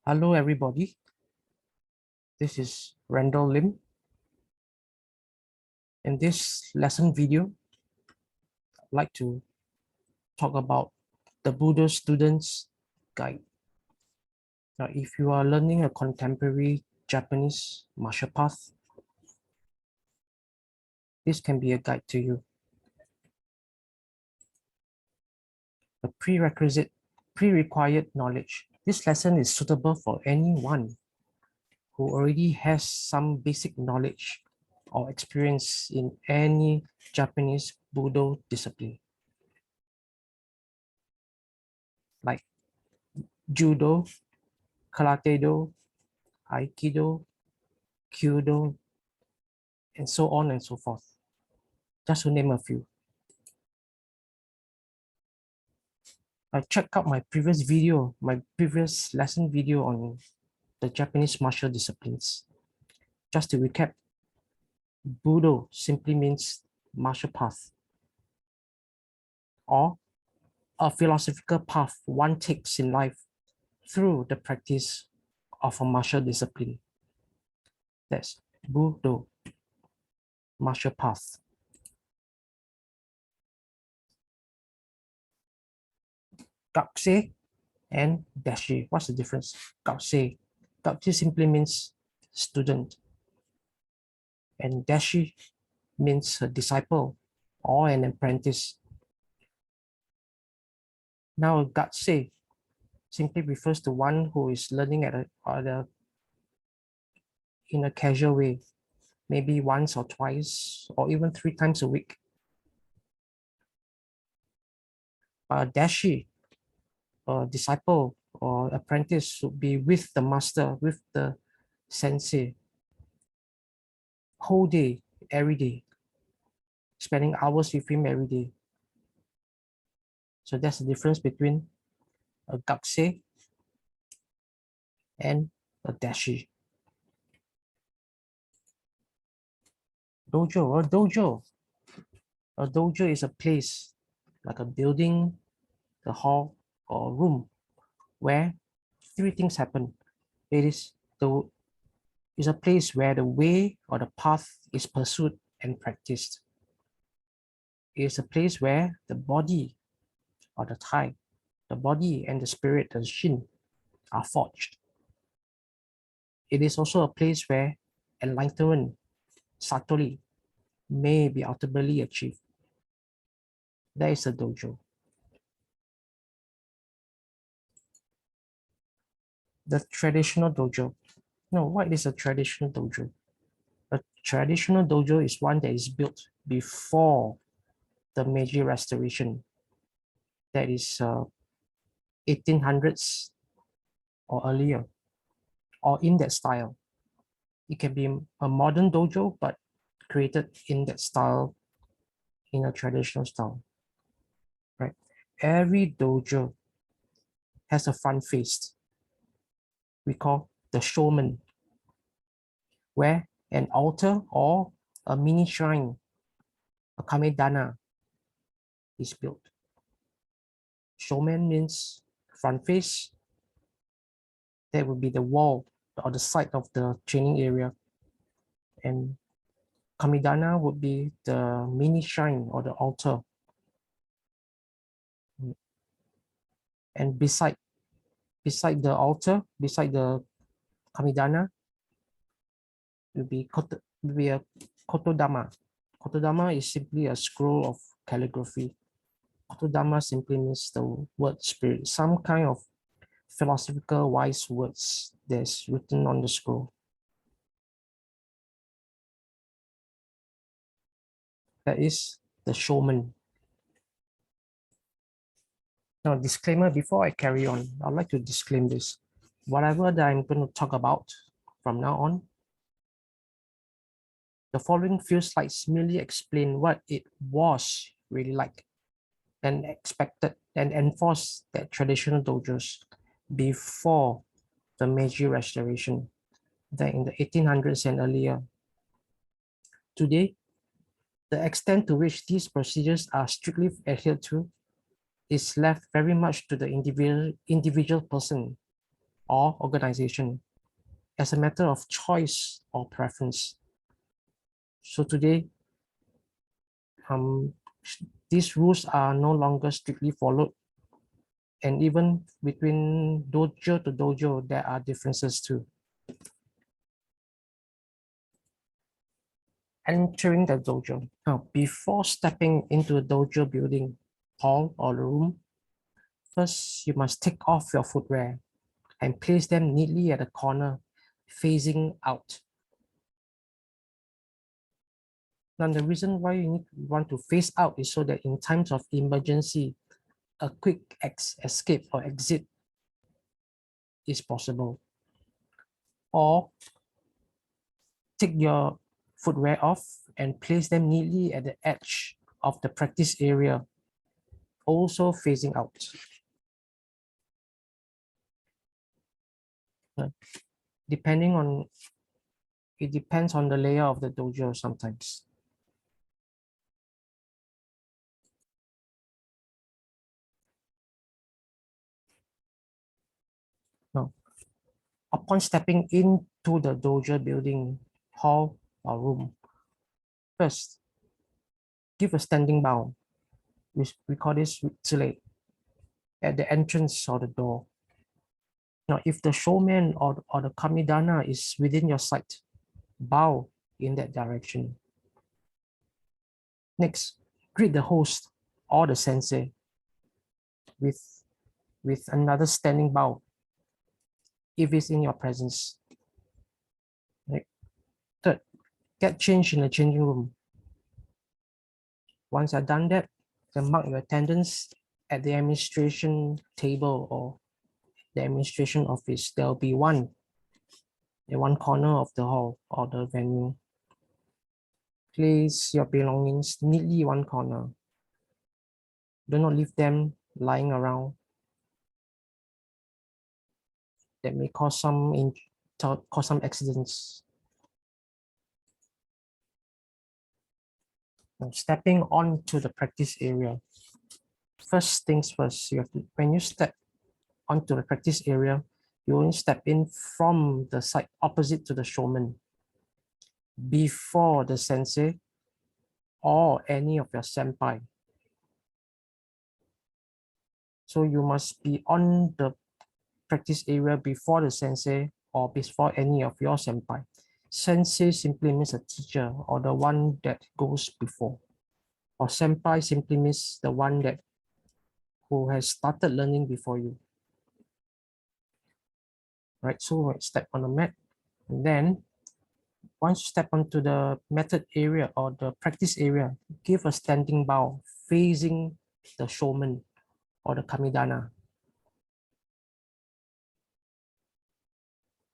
Hello everybody, this is Randall Lim. In this lesson video, I'd like to talk about the Budo Student's Guide. Now, if you are learning a contemporary Japanese martial path, this can be a guide to you. The pre-required knowledge. This lesson is suitable for anyone who already has some basic knowledge or experience in any Japanese Budo discipline, like Judo, Karate-Do, Aikido, Kyudo, and so on and so forth, just to name a few. I checked out my previous lesson video on the Japanese martial disciplines. Just to recap, Budo simply means martial path, or a philosophical path one takes in life through the practice of a martial discipline. That's Budo, martial path. Gakusei and Dashi. What's the difference? Gakusei simply means student, and Dashi means a disciple or an apprentice. Now, Gakusei simply refers to one who is learning in a casual way, maybe once or twice, or even 3 times a week. Dashi, disciple or apprentice, should be with the master, with the sensei, whole day, every day, spending hours with him every day. So that's the difference between a Gakusei and a Dashi. Dojo. A dojo is a place, like a building, a hall, or a room, where 3 things happen. It is a place where the way or the path is pursued and practiced. It is a place where the body or the tai, the body and the spirit, the shin, are forged. It is also a place where enlightenment, satori, may be ultimately achieved. That is a dojo. The traditional dojo. Now, what is a traditional dojo? A traditional dojo is one that is built before the Meiji Restoration. That is 1800s or earlier, or in that style. It can be a modern dojo, but created in that style, in a traditional style, right? Every dojo has a front face we call the shomen, where an altar or a mini shrine, a kamedana, is built. Shomen means front face. That would be the wall or the side of the training area. And kamedana would be the mini shrine or the altar. And beside the altar, beside the kamedana, will be a kotodama. Kotodama is simply a scroll of calligraphy. Kotodama simply means the word spirit, some kind of philosophical wise words that's written on the scroll. That is the shomen. Now, disclaimer, before I carry on, I'd like to disclaim this. Whatever that I'm going to talk about from now on, the following few slides merely explain what it was really like and expected and enforced that traditional dojos before the Meiji Restoration, that in the 1800s and earlier. Today, the extent to which these procedures are strictly adhered to is left very much to the individual person or organization as a matter of choice or preference. So today, these rules are no longer strictly followed. And even between dojo to dojo, there are differences too. Entering the dojo. Now, before stepping into a dojo building, hall, or room, first you must take off your footwear and place them neatly at the corner, facing out. Now, the reason why you want to face out is so that in times of emergency, a quick escape or exit is possible. Or take your footwear off and place them neatly at the edge of the practice area, also facing out. Depending on, it depends on the layer of the dojo sometimes. Now, upon stepping into the dojo building, hall, or room, first, give a standing bow. We call this zile at the entrance or the door. Now, if the showman or the kamidana is within your sight, bow in that direction. Next, greet the host or the sensei with another standing bow if it's in your presence. Right. Third, get changed in the changing room. Once you've done that, then mark your attendance at the administration table or the administration office. There will be one in one corner of the hall or the venue. Place your belongings neatly one corner. Do not leave them lying around. That may cause some accidents. Now, stepping onto the practice area. First things first, when you step onto the practice area, you only step in from the side opposite to the showman, before the sensei or any of your senpai. So you must be on the practice area before the sensei or before any of your senpai. Sensei simply means a teacher or the one that goes before. Or senpai simply means the one that who has started learning before you. Right, so step on the mat, and then once you step onto the method area or the practice area, give a standing bow facing the showman or the kamidana.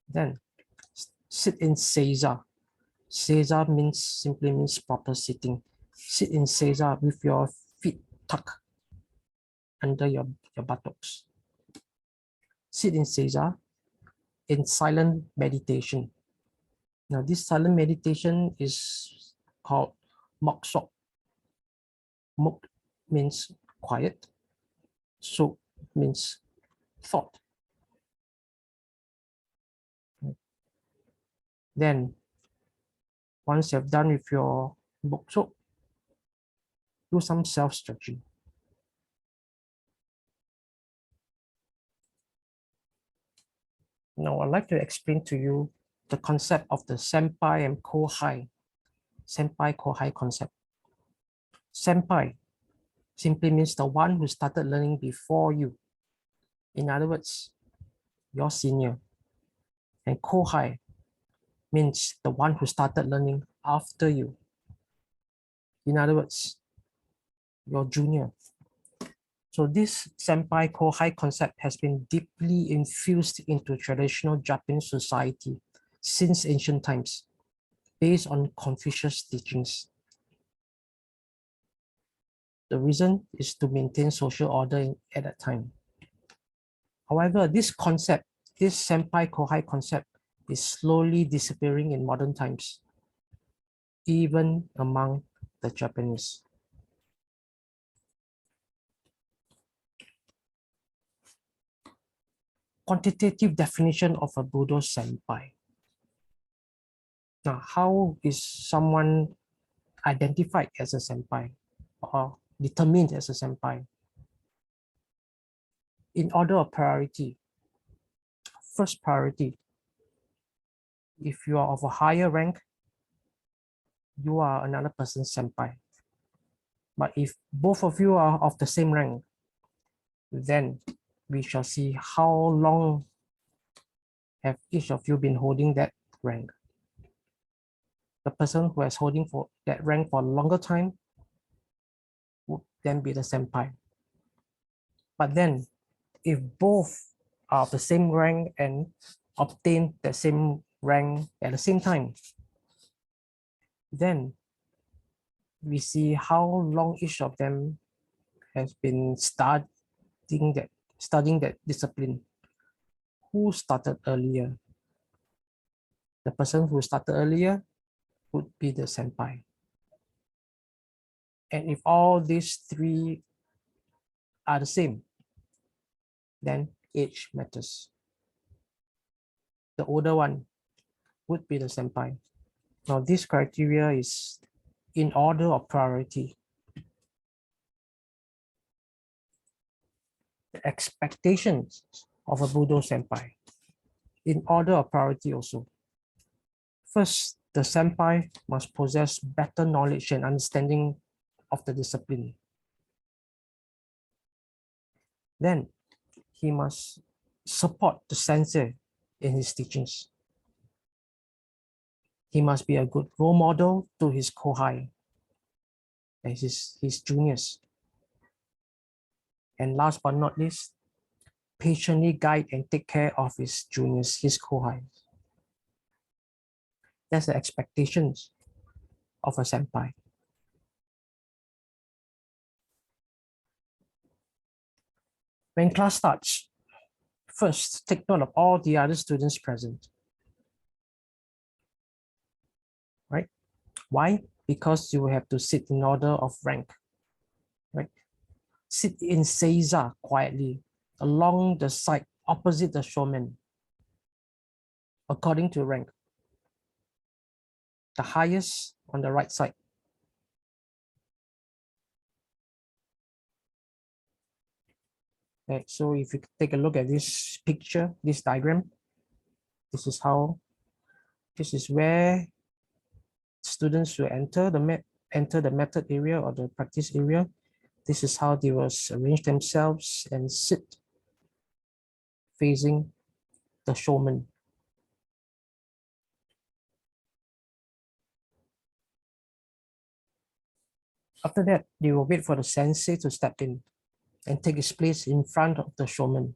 Then sit in seiza. Seiza simply means proper sitting. Sit in seiza with your feet tucked under your buttocks. Sit in seiza in silent meditation. Now, this silent meditation is called moksok. Mok means quiet. Sok means thought. Then, once you've done with your moksok, do some self-stretching. Now, I'd like to explain to you the concept of the senpai and kohai. Senpai kohai concept. Senpai simply means the one who started learning before you. In other words, your senior. And kohai means the one who started learning after you. In other words, your junior. So this senpai kohai concept has been deeply infused into traditional Japanese society since ancient times, based on Confucius teachings. The reason is to maintain social order at that time. However, this concept, this senpai kohai concept, is slowly disappearing in modern times, even among the Japanese. quantitative definition of a Budo senpai. Now, how is someone identified as a senpai or determined as a senpai? In order of priority, first priority, if you are of a higher rank, you are another person's senpai. But if both of you are of the same rank, then we shall see how long have each of you been holding that rank. The person who has holding for that rank for a longer time would then be the senpai. But then if both are of the same rank and obtain the same rank at the same time, then we see how long each of them has been studying that discipline. Who started earlier? The person who started earlier would be the senpai. And if all these three are the same, then age matters. The older one would be the senpai. Now, this criteria is in order of priority. The expectations of a Budo senpai in order of priority also. First, the senpai must possess better knowledge and understanding of the discipline. Then he must support the sensei in his teachings. He must be a good role model to his KOHAI and his juniors. And last but not least, patiently guide and take care of his juniors, his KOHAI. That's the expectations of a senpai. When class starts, first take note of all the other students present. Right? Why? Because you have to sit in order of rank. Right? Sit in seiza quietly along the side opposite the shomen, according to rank. The highest on the right side. Right, so if you take a look at this picture, this diagram, this is where students will enter the method area or the practice area. This is how they will arrange themselves and sit facing the shomen. After that, they will wait for the sensei to step in and take his place in front of the shomen.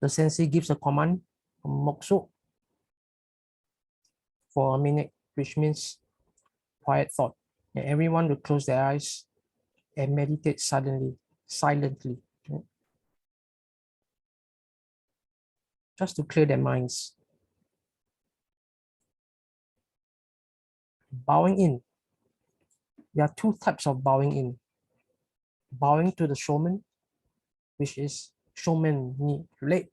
The sensei gives a command, mokso, for a minute, which means quiet thought. And everyone will close their eyes and meditate silently, just to clear their minds. Bowing in. There are two types of bowing in. Bowing to the shomen, which is shomen ni rei,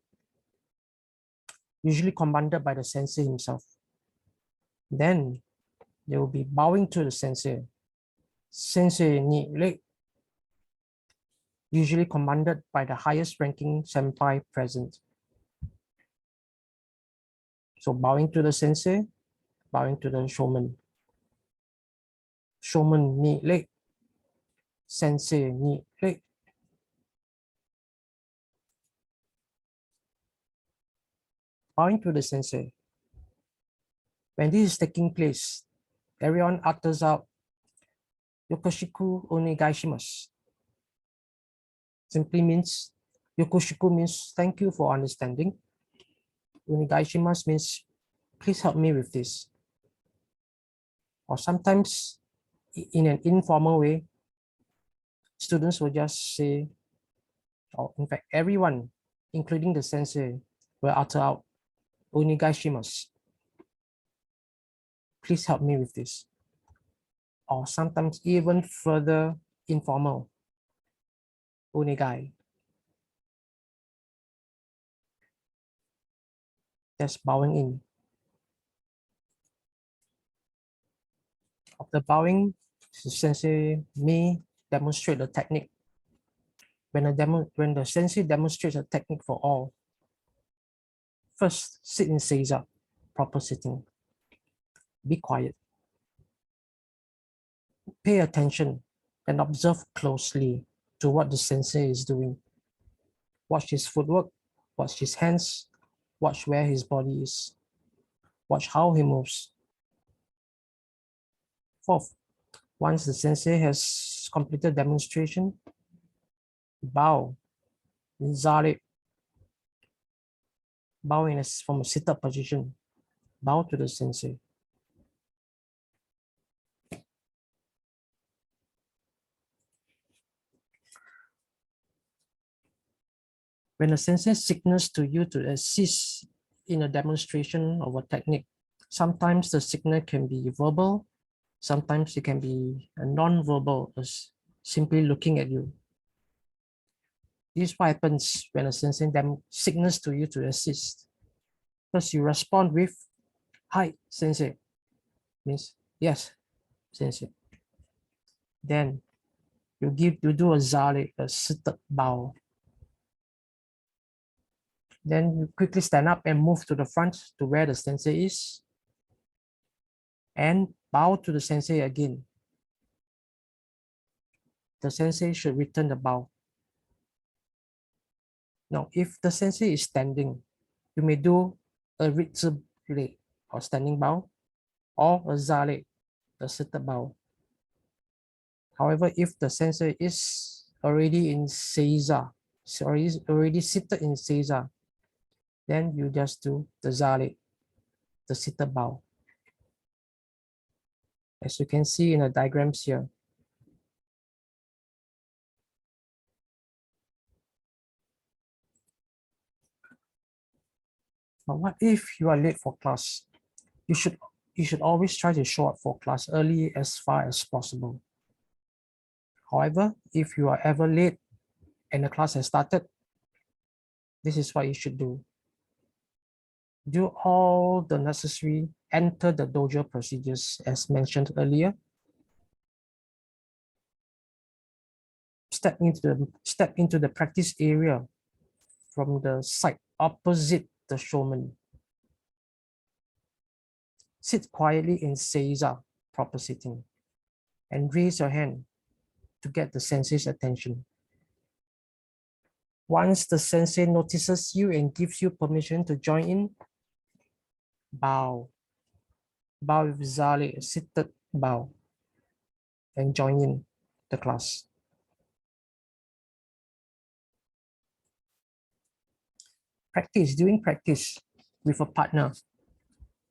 usually commanded by the sensei himself. Then they will be bowing to the sensei, sensei ni rei, usually commanded by the highest ranking senpai present. So bowing to the sensei, bowing to the shomen. Shomen ni rei, sensei ni rei. Bowing to the sensei. When this is taking place, everyone utters out Yokoshiku onegai shimasu. Simply means, Yokoshiku means thank you for understanding. Onegai shimasu means please help me with this. Or sometimes in an informal way, students will just say, or in fact, everyone, including the sensei, will utter out onegai shimasu. Please help me with this. Or sometimes even further informal, onegai. That's bowing in. After bowing, the sensei may demonstrate the technique. When the sensei demonstrates a technique for all, first sit in seiza, proper sitting. Be quiet. Pay attention and observe closely to what the sensei is doing. Watch his footwork, watch his hands, watch where his body is, watch how he moves. Fourth, once the sensei has completed demonstration, bow, zare, bow from a sit-up position, bow to the sensei. When the sensei signals to you to assist in a demonstration of a technique, sometimes the signal can be verbal, sometimes it can be a non-verbal, as simply looking at you. This is what happens when a sensei signals to you to assist. First, you respond with, "Hi, sensei," means yes, sensei. Then you do a zare, a seated bow. Then you quickly stand up and move to the front to where the sensei is, and bow to the sensei again. The sensei should return the bow. Now, if the sensei is standing, you may do a ritsu-re, or standing bow, or a zare, the seated bow. However, if the sensei is already in seiza, already seated in seiza, then you just do the zare, the seated bow. As you can see in the diagrams here. But what if you are late for class? You should always try to show up for class early as far as possible. However, if you are ever late and the class has started, this is what you should do. Do all the necessary, enter the dojo procedures as mentioned earlier. Step into the practice area from the side opposite the shomen. Sit quietly in seiza, proper sitting, and raise your hand to get the sensei's attention. Once the sensei notices you and gives you permission to join in, bow. Bow with zare, seated bow, and join in the class. During practice with a partner,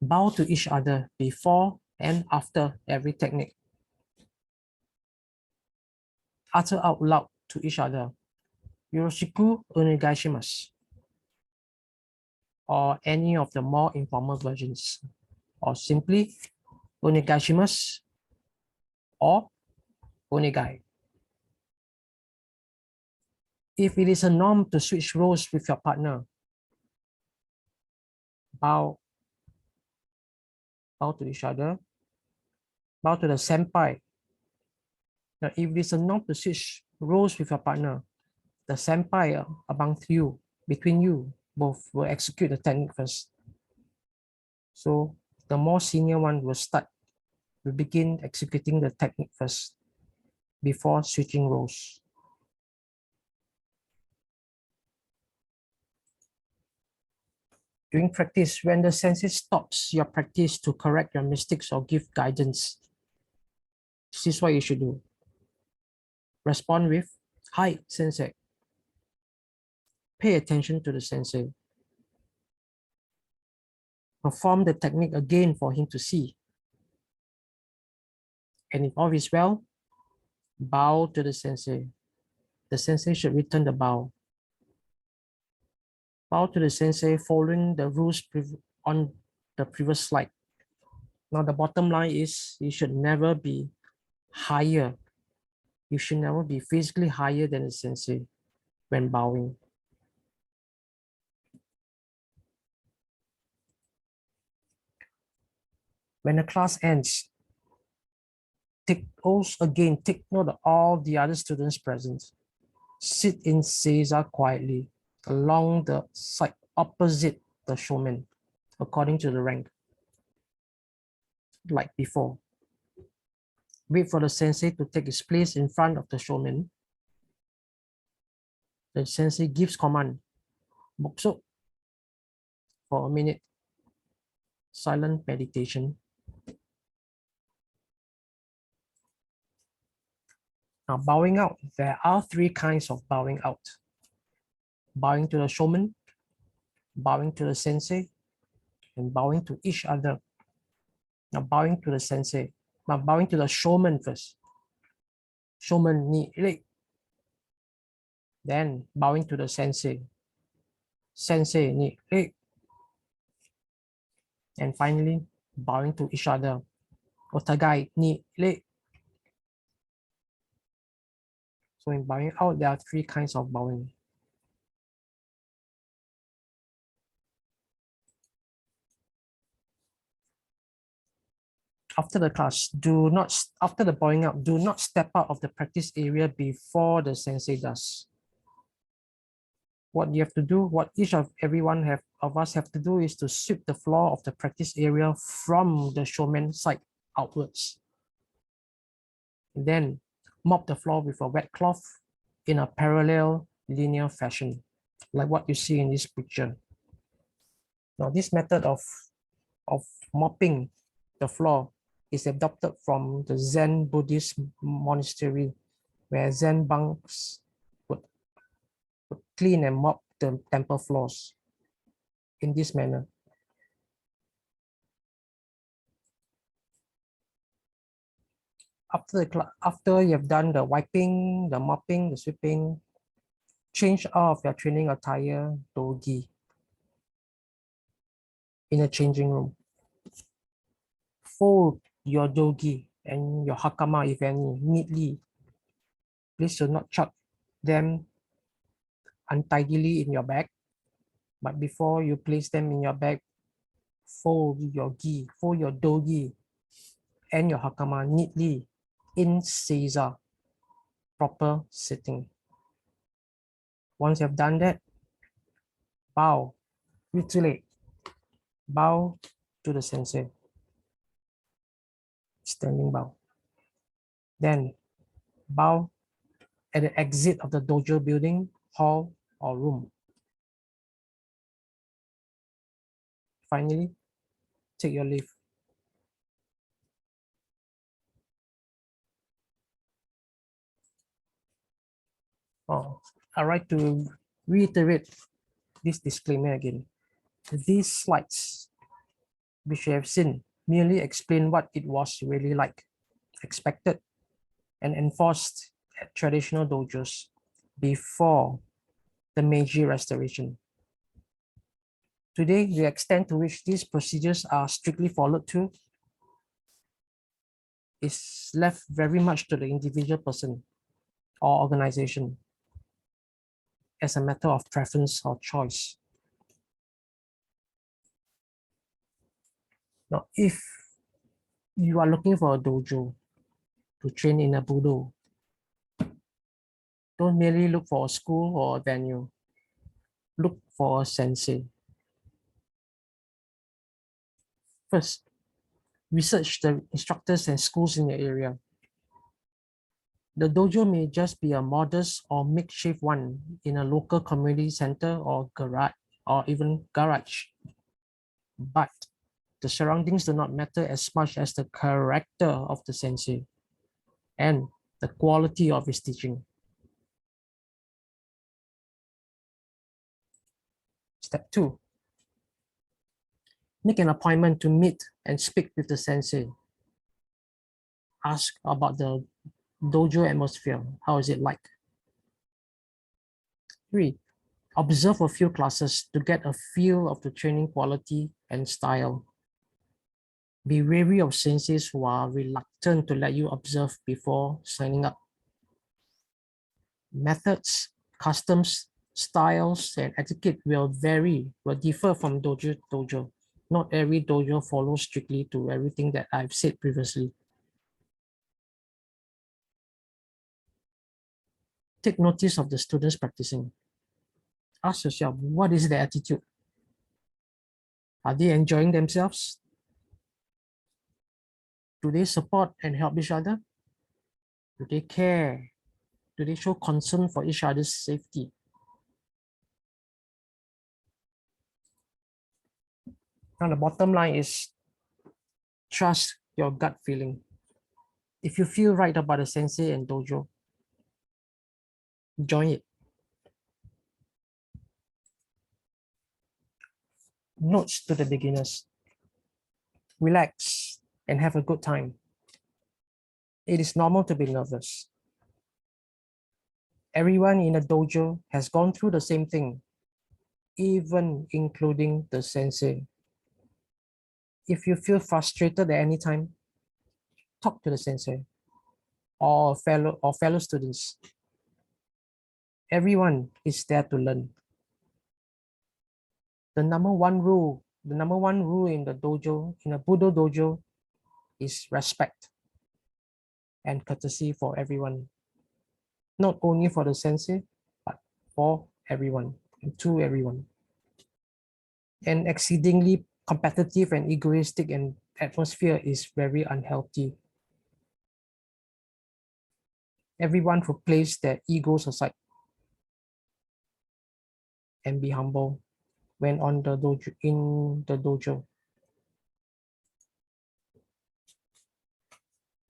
bow to each other before and after every technique. Utter out loud to each other, "Yoroshiku onegaishimasu," or any of the more informal versions, or simply "onegaishimasu" or "onegai." If it is a norm to switch roles with your partner, bow to each other, bow to the senpai. Now, if it is a norm to switch roles with your partner, the senpai between you both will execute the technique first. So the more senior one will begin executing the technique first before switching roles. During practice, when the sensei stops your practice to correct your mistakes or give guidance, this is what you should do. Respond with, "Hi, sensei." Pay attention to the sensei. Perform the technique again for him to see. And if all is well, bow to the sensei. The sensei should return the bow. Bow to the sensei following the rules on the previous slide. Now the bottom line is you should never be higher. You should never be physically higher than the sensei when bowing. When the class ends, take note of all the other students present. Sit in seiza quietly along the side opposite the shomen, according to the rank, like before. Wait for the sensei to take his place in front of the shomen. The sensei gives command, Bokso, for a minute. Silent meditation. Now, bowing out. There are 3 kinds of bowing out. Bowing to the shomen, bowing to the sensei, and bowing to each other. Now, bowing to the sensei. Now, bowing to the shomen first. Shomen ni rei. Then, bowing to the sensei. Sensei ni rei. And finally, bowing to each other. Otagai ni rei. So, in bowing out, there are 3 kinds of bowing. After the class, after the bowing out, do not step out of the practice area before the sensei does. What you have to do, what everyone of us have to do is to sweep the floor of the practice area from the shomen side outwards. Then mop the floor with a wet cloth in a parallel linear fashion, like what you see in this picture. Now, this method of mopping the floor is adopted from the Zen Buddhist monastery, where Zen monks would clean and mop the temple floors in this manner. After you have done the wiping, the mopping, the sweeping, change out of your training attire, dogi, in a changing room. Fold your dogi and your hakama, if any, neatly. Please do not chuck them untidily in your bag, but before you place them in your bag, fold your dogi and your hakama neatly in seiza, proper sitting. Once you have done that, bow, ritule, bow to the sensei, standing bow. Then bow at the exit of the dojo building, hall, or room. Finally, take your leave. I'd like to reiterate this disclaimer again. These slides, which you have seen, merely explain what it was really like, expected, and enforced at traditional dojos before the Meiji Restoration. Today, the extent to which these procedures are strictly followed to is left very much to the individual person or organization as a matter of preference or choice. Now, if you are looking for a dojo to train in a Budo, don't merely look for a school or a venue. Look for a sensei. First, research the instructors and schools in your area. The dojo may just be a modest or makeshift one in a local community center or garage, or even garage. But the surroundings do not matter as much as the character of the sensei and the quality of his teaching. Step 2. Make an appointment to meet and speak with the sensei. Ask about the dojo atmosphere. How is it like? 3. Observe a few classes to get a feel of the training quality and style. Be wary of senseis who are reluctant to let you observe before signing up. Methods, customs, styles, and etiquette will differ from dojo to dojo. Not every dojo follows strictly to everything that I've said previously. Take notice of the students practicing. Ask yourself, what is their attitude? Are they enjoying themselves? Do they support and help each other? Do they care? Do they show concern for each other's safety? Now the bottom line is trust your gut feeling. If you feel right about the sensei and dojo, join it. Notes to the beginners. Relax and have a good time. It is normal to be nervous. Everyone in a dojo has gone through the same thing, even including the sensei. If you feel frustrated at any time, talk to the sensei or fellow students. Everyone is there to learn. The number one rule in the dojo, in a Budo dojo, is respect and courtesy for everyone. Not only for the sensei, but for everyone and to everyone. An exceedingly competitive and egoistic and atmosphere is very unhealthy. Everyone who place their egos aside and be humble when on the dojo, in the dojo.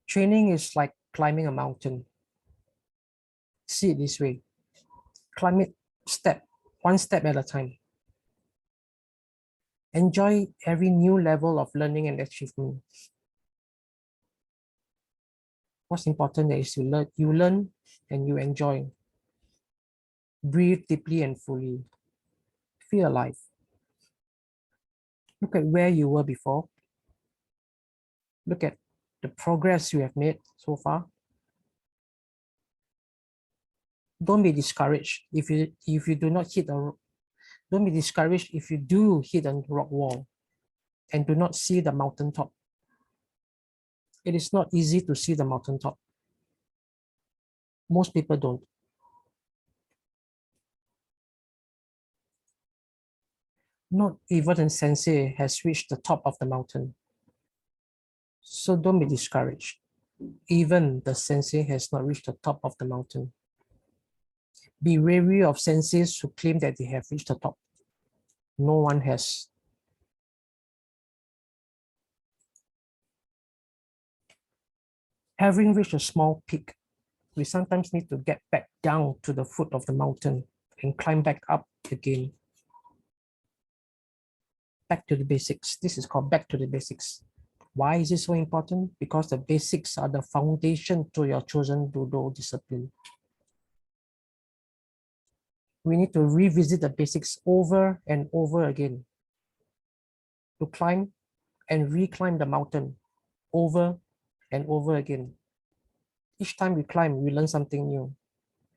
Training is like climbing a mountain. See it this way. Climb it one step at a time. Enjoy every new level of learning and achievement. What's important is you learn and you enjoy. Breathe deeply and fully. Feel alive. Look at where you were before. Look at the progress you have made so far. Don't be discouraged if you do not hit a don't be discouraged if you do hit a rock wall and do not see the mountaintop. It is not easy to see the mountaintop. Most people don't. Not even a sensei has reached the top of the mountain. So don't be discouraged. Even the sensei has not reached the top of the mountain. Be wary of senseis who claim that they have reached the top. No one has. Having reached a small peak, we sometimes need to get back down to the foot of the mountain and climb back up again. Back to the basics. This is called back to the basics. Why is it so important? Because the basics are the foundation to your chosen Budo discipline. We need to revisit the basics over and over again to climb and reclimb the mountain over and over again. Each time we climb, we learn something new.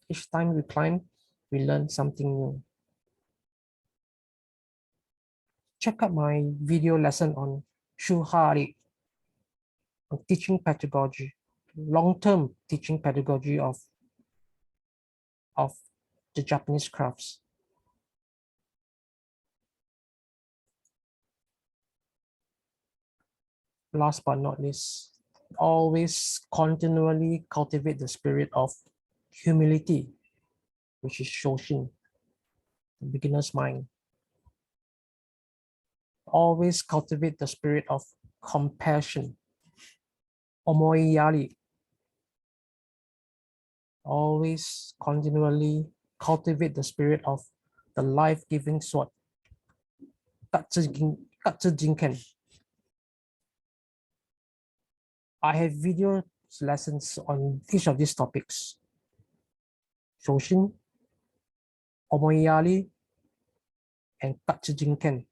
Each time we climb, we learn something new. Check out my video lesson on Shu-Ha-Ri, on teaching pedagogy, long-term teaching pedagogy of the Japanese crafts. Last but not least, always continually cultivate the spirit of humility, which is Shoshin, the beginner's mind. Always cultivate the spirit of compassion, Omoiyari. Always continually cultivate the spirit of the life-giving sword, Katsujinken. I have video lessons on each of these topics. Shoshin, Omoiyari, and Katsujinken.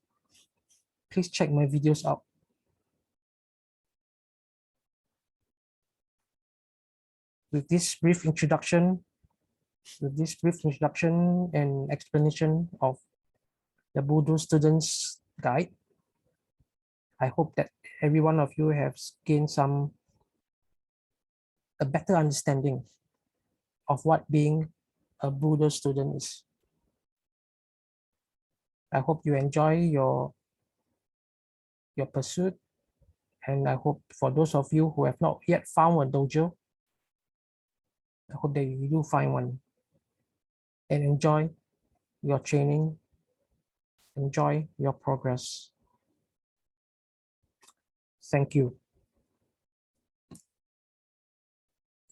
Please check my videos out. With this brief introduction and explanation of the Budo Students Guide, I hope that every one of you has gained a better understanding of what being a Budo student is. I hope you enjoy your pursuit, and I hope for those of you who have not yet found a dojo, I hope that you do find one and enjoy your training, enjoy your progress. Thank you.